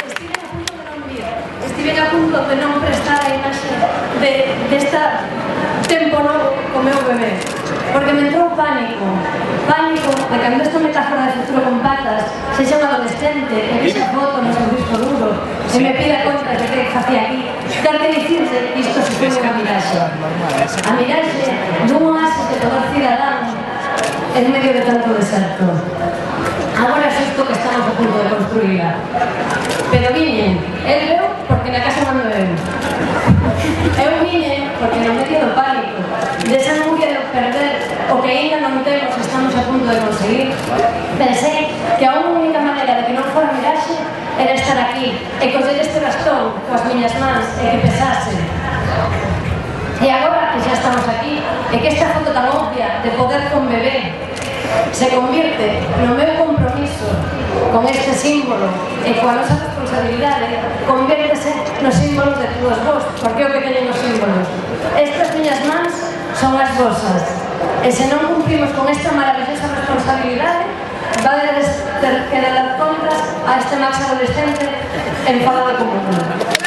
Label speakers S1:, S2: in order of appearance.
S1: estiven a punto de non vir, estiven a punto de non prestar a imaxe desta tempo novo co meu bebé, porque me entrou pánico de cando esta metáfora de futuro con patas sexa un adolescente e que xa foto no seu disco duro e me pida contas de que facía aquí, ter que dicirse que isto se foi unha miraxe. A miraxe dun oasis de poder cidadán en medio de tanto deserto. Agora é xusto que estamos a punto de construíla. Pero viñen, el veu porque na casa mando eu. Eu viñen porque no medio do pánico, desa angustia de perder o que ainda non temos estamos a punto de conseguir, pensei que a única maneira de que non fora miraxe era estar aquí e coller este bastón coas miñas mans e que pesase. E agora que xa estamos aquí e que esta foto tan obvia de poder con bebé se convirte no meu compromiso con este símbolo e coa nosa responsabilidade, convértese nos símbolos de todos vos, porque é o que teñen os símbolos. Estas miñas mans son as vosas, e se non cumprimos con esta maravillosa responsabilidade, vades ter que dar contas a este max adolescente enfadado como mundo.